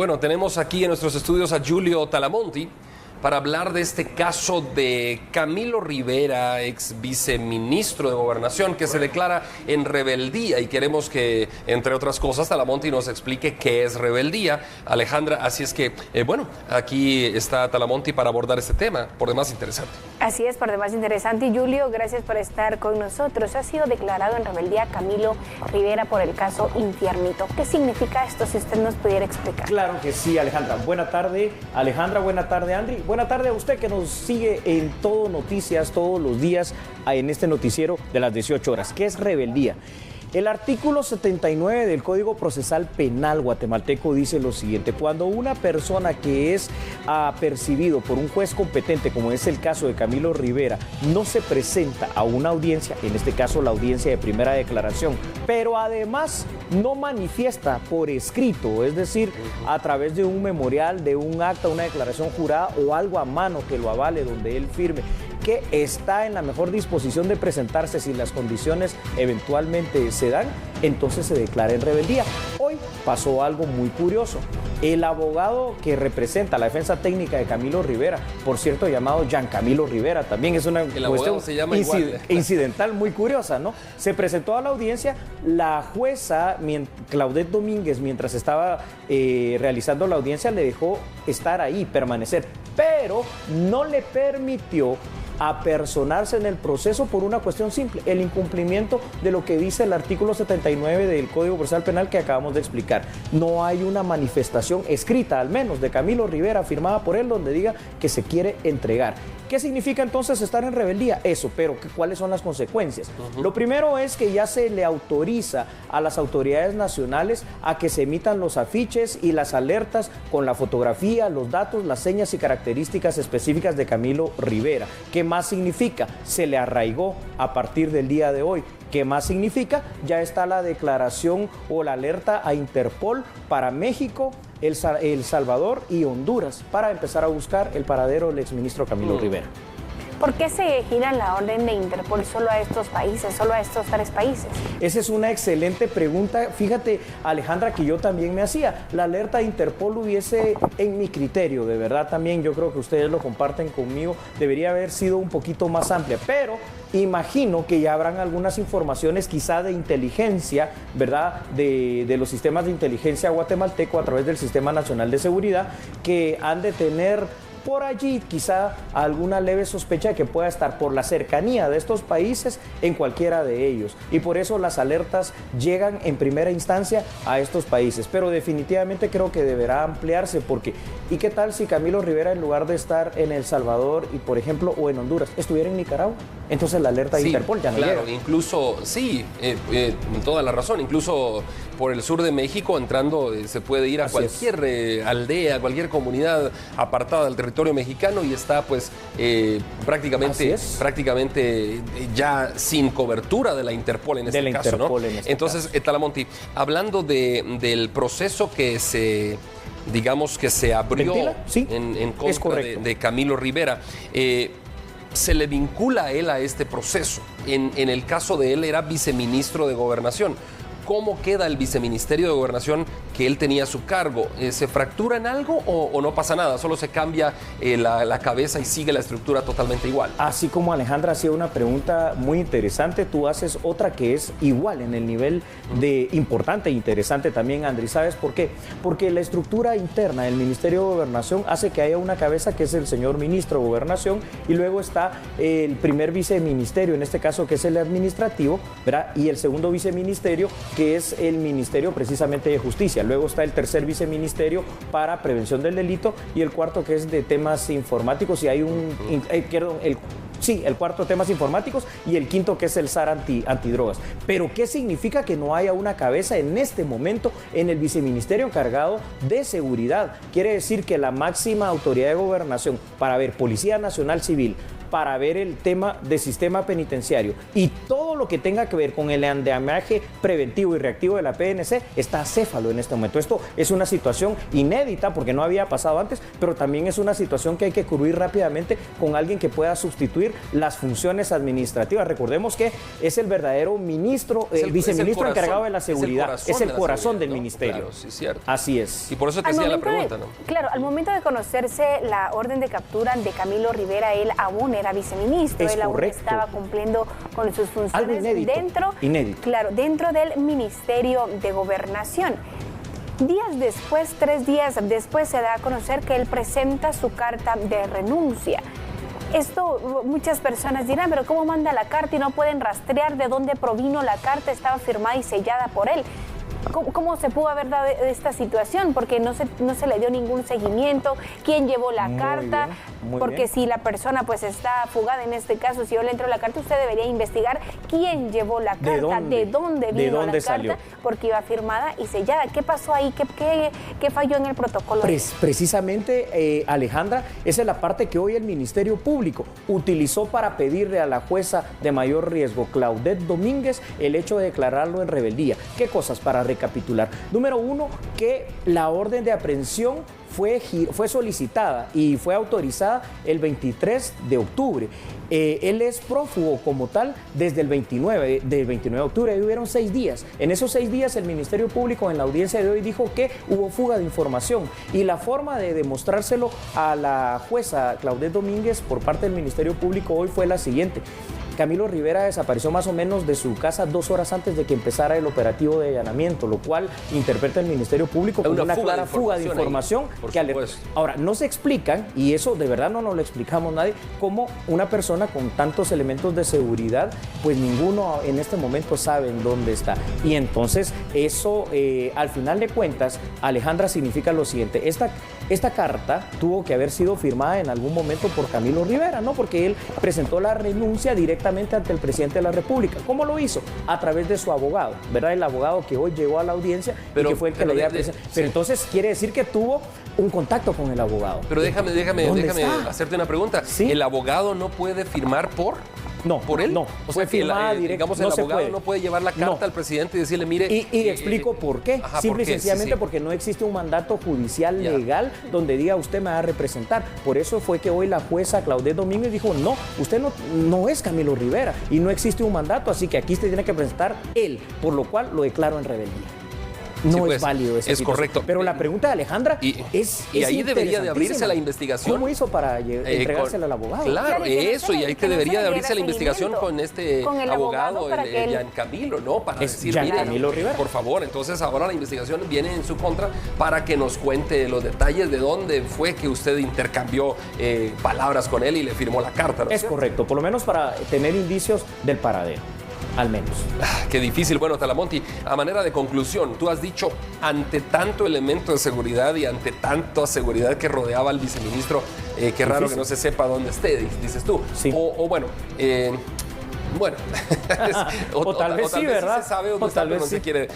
Bueno, tenemos aquí en nuestros estudios a Giulio Talamonti para hablar de este caso de Camilo Rivera, ex viceministro de Gobernación, que se declara en rebeldía, y queremos que, entre otras cosas, Talamonti nos explique qué es rebeldía. Alejandra, así es que, bueno, aquí está Talamonti para abordar este tema, por demás interesante. Así es, por demás interesante. Y Julio, gracias por estar con nosotros. Ha sido declarado en rebeldía Camilo Rivera por el caso Infiernito. ¿Qué significa esto, si usted nos pudiera explicar? Claro que sí, Alejandra. Buena tarde, Alejandra. Buena tarde, Andri. Buena tarde a usted que nos sigue en Todo Noticias todos los días en este noticiero de las 18 horas. ¿Qué es rebeldía? El artículo 79 del Código Procesal Penal guatemalteco dice lo siguiente: cuando una persona que es apercibido por un juez competente, como es el caso de Camilo Rivera, no se presenta a una audiencia, en este caso la audiencia de primera declaración, pero además no manifiesta por escrito, es decir, a través de un memorial, de un acta, una declaración jurada o algo a mano que lo avale, donde él firme que está en la mejor disposición de presentarse si las condiciones eventualmente se dan, entonces se declara en rebeldía. Hoy pasó algo muy curioso. El abogado que representa la defensa técnica de Camilo Rivera, por cierto llamado Jean Camilo Rivera, también es una cuestión incidental muy curiosa, ¿no? Se presentó a la audiencia. La jueza Claudette Domínguez, mientras estaba realizando la audiencia, le dejó estar ahí, permanecer, pero no le permitió apersonarse en el proceso por una cuestión simple: el incumplimiento de lo que dice el artículo 79 del Código Procesal Penal que acabamos de explicar. No hay una manifestación escrita, al menos de Camilo Rivera, firmada por él, donde diga que se quiere entregar. ¿Qué significa entonces estar en rebeldía? Eso, pero ¿cuáles son las consecuencias? Lo primero es que ya se le autoriza a las autoridades nacionales a que se emitan los afiches y las alertas con la fotografía, los datos, las señas y características específicas de Camilo Rivera. ¿Qué más significa? Se le arraigó a partir del día de hoy. ¿Qué más significa? Ya está la declaración o la alerta a Interpol para México, El Salvador y Honduras, para empezar a buscar el paradero del exministro Camilo Rivera. ¿Por qué se gira la orden de Interpol solo a estos países, solo a estos 3 países? Esa es una excelente pregunta. Fíjate, Alejandra, que yo también me hacía. La alerta de Interpol hubiese, en mi criterio, de verdad también, yo creo que ustedes lo comparten conmigo, debería haber sido un poquito más amplia, pero imagino que ya habrán algunas informaciones quizá de inteligencia, ¿verdad?, de los sistemas de inteligencia guatemalteco a través del Sistema Nacional de Seguridad, que han de tener por allí quizá alguna leve sospecha de que pueda estar por la cercanía de estos países en cualquiera de ellos, y por eso las alertas llegan en primera instancia a estos países. Pero definitivamente creo que deberá ampliarse, porque ¿y qué tal si Camilo Rivera, en lugar de estar en El Salvador y, por ejemplo, o en Honduras, estuviera en Nicaragua? Entonces la alerta de Interpol ya no llega. Claro, incluso, sí, toda la razón, incluso por el sur de México, entrando, se puede ir a cualquier aldea, cualquier comunidad apartada del territorio mexicano, y está pues prácticamente ya sin cobertura de la Interpol en este caso, ¿no? Entonces, Talamonti, hablando del proceso que se, digamos, que se abrió en contra de Camilo Rivera, se le vincula a él a este proceso. En el caso de él era viceministro de Gobernación. ¿Cómo queda el viceministerio de Gobernación que él tenía a su cargo? ¿Se fractura en algo o no pasa nada? Solo se cambia la cabeza y sigue la estructura totalmente igual. Así como Alejandra hacía una pregunta muy interesante, tú haces otra que es igual en el nivel de importante e interesante también, Andri. ¿Sabes por qué? Porque la estructura interna del Ministerio de Gobernación hace que haya una cabeza, que es el señor ministro de Gobernación, y luego está el primer viceministerio, en este caso, que es el administrativo, ¿verdad?, y el segundo viceministerio, que es el Ministerio precisamente de Justicia. Luego está el tercer viceministerio para prevención del delito, y el cuarto, que es de temas informáticos, y hay el cuarto, temas informáticos, y el quinto, que es el SAR antidrogas. Pero ¿qué significa que no haya una cabeza en este momento en el viceministerio encargado de seguridad? Quiere decir que la máxima autoridad de gobernación, para ver Policía Nacional Civil, para ver el tema del sistema penitenciario y todo lo que tenga que ver con el andamiaje preventivo y reactivo de la PNC está acéfalo en este momento. Esto es una situación inédita porque no había pasado antes, pero también es una situación que hay que cubrir rápidamente con alguien que pueda sustituir las funciones administrativas. Recordemos que es el verdadero ministro, viceministro encargado de la seguridad, es el corazón del ministerio. Claro, sí, cierto. Así es. Y por eso te hacía la pregunta, ¿no? Claro, al momento de conocerse la orden de captura de Camilo Rivera, él aún era viceministro, él aún estaba cumpliendo con sus funciones. Algo inédito. Claro, dentro del Ministerio de Gobernación. Días después, 3 días después, se da a conocer que él presenta su carta de renuncia. Esto muchas personas dirán, pero ¿cómo manda la carta y no pueden rastrear de dónde provino la carta? Estaba firmada y sellada por él. ¿Cómo se pudo haber dado esta situación? Porque no se le dio ningún seguimiento. ¿Quién llevó la carta? Porque si la persona pues está fugada en este caso, si yo le entro la carta, usted debería investigar quién llevó la carta, de dónde vino la carta, porque iba firmada y sellada. ¿Qué pasó ahí? ¿Qué falló en el protocolo? Precisamente, Alejandra, esa es la parte que hoy el Ministerio Público utilizó para pedirle a la jueza de mayor riesgo, Claudette Domínguez, el hecho de declararlo en rebeldía. ¿Qué cosas para recapitular? Número 1, que la orden de aprehensión fue solicitada y fue autorizada el 23 de octubre. Él es prófugo como tal desde el 29 de octubre, ahí hubieron 6 días. En esos 6 días el Ministerio Público en la audiencia de hoy dijo que hubo fuga de información y la forma de demostrárselo a la jueza Claudette Domínguez por parte del Ministerio Público hoy fue la siguiente. Camilo Rivera desapareció más o menos de su casa 2 horas antes de que empezara el operativo de allanamiento, lo cual interpreta el Ministerio Público como una clara fuga de información. Ahora, no se explican, y eso de verdad no nos lo explicamos nadie, cómo una persona con tantos elementos de seguridad, pues ninguno en este momento sabe en dónde está. Y entonces eso, al final de cuentas, Alejandra, significa lo siguiente. Esta carta tuvo que haber sido firmada en algún momento por Camilo Rivera, ¿no? Porque él presentó la renuncia directamente ante el presidente de la República. ¿Cómo lo hizo? A través de su abogado, ¿verdad? El abogado que hoy llegó a la audiencia y que fue el que le dio Pero entonces quiere decir que tuvo un contacto con el abogado. Pero déjame hacerte una pregunta. ¿Sí? ¿El abogado no puede firmar por...? No, ¿por él? No, o sea, digamos, el abogado no puede llevar la carta al presidente y decirle, mire... Y explico por qué. Simple y sencillamente porque no existe un mandato judicial legal donde diga usted me va a representar. Por eso fue que hoy la jueza Claudette Domínguez dijo, no, usted no es Camilo Rivera y no existe un mandato, así que aquí usted tiene que presentar él, por lo cual lo declaro en rebeldía. No es válido esa situación. Correcto. Pero la pregunta de Alejandra es ahí debería de abrirse la investigación. ¿Cómo hizo para entregársela al abogado? Claro, eso, y ahí que debería de abrirse la investigación con este abogado, Jean Camilo, ¿no? Para decir, mire, Camilo Rivera, por favor, entonces ahora la investigación viene en su contra para que nos cuente los detalles de dónde fue que usted intercambió palabras con él y le firmó la carta, ¿no? Es correcto, por lo menos para tener indicios del paradero. Al menos. Qué difícil. Bueno, Talamonti, a manera de conclusión, tú has dicho, ante tanto elemento de seguridad y ante tanta seguridad que rodeaba al viceministro, qué raro que no se sepa dónde esté, dices tú. Sí. O bueno, o tal vez sí, ¿verdad? Sí se sabe o tal vez no se quiere.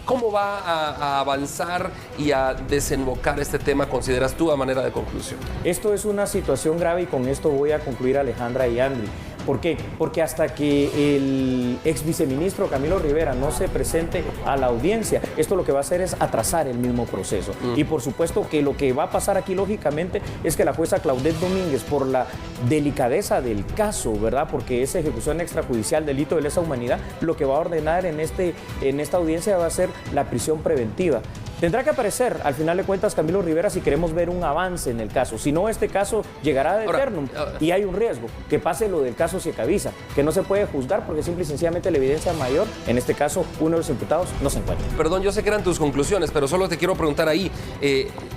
¿Cómo va a avanzar y a desembocar este tema, consideras tú, a manera de conclusión? Esto es una situación grave y con esto voy a concluir, Alejandra y Andri. ¿Por qué? Porque hasta que el ex viceministro Camilo Rivera no se presente a la audiencia, esto lo que va a hacer es atrasar el mismo proceso. Y por supuesto que lo que va a pasar aquí, lógicamente, es que la jueza Claudette Domínguez, por la delicadeza del caso, ¿verdad? Porque es ejecución extrajudicial, delito de lesa humanidad, lo que va a ordenar en esta audiencia va a ser la prisión preventiva. Tendrá que aparecer, al final de cuentas, Camilo Rivera si queremos ver un avance en el caso. Si no, este caso llegará ad eternum y hay un riesgo que pase lo del caso Siecavisa, que no se puede juzgar porque simple y sencillamente la evidencia mayor, en este caso, uno de los imputados, no se encuentra. Perdón, yo sé que eran tus conclusiones, pero solo te quiero preguntar ahí,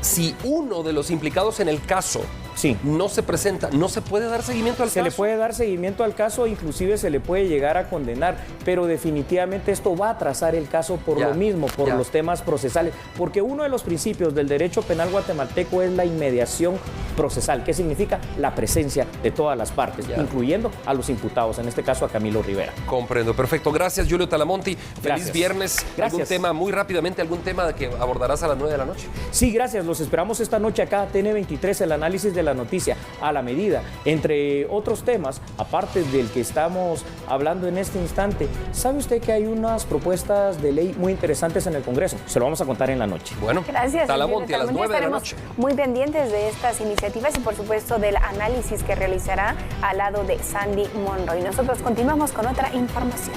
si uno de los implicados en el caso no se presenta, ¿no se puede dar seguimiento al caso? Se le puede dar seguimiento al caso, inclusive se le puede llegar a condenar, pero definitivamente esto va a atrasar el caso por lo mismo, por los temas procesales. Porque uno de los principios del derecho penal guatemalteco es la inmediación procesal. ¿Qué significa? La presencia de todas las partes, incluyendo a los imputados, en este caso a Camilo Rivera. Comprendo, perfecto. Gracias, Julio Talamonti. Feliz viernes. Gracias. ¿Algún tema, muy rápidamente, algún tema que abordarás a las 9 de la noche? Sí, gracias. Los esperamos esta noche acá, TN23, el análisis de la noticia, a la medida, entre otros temas, aparte del que estamos hablando en este instante. ¿Sabe usted que hay unas propuestas de ley muy interesantes en el Congreso? Se lo vamos a contar en la noche. Bueno, gracias. Talamonte a las 9 de la noche. Muy pendientes de estas iniciativas y por supuesto del análisis que realizará al lado de Sandy Monroy. Nosotros continuamos con otra información.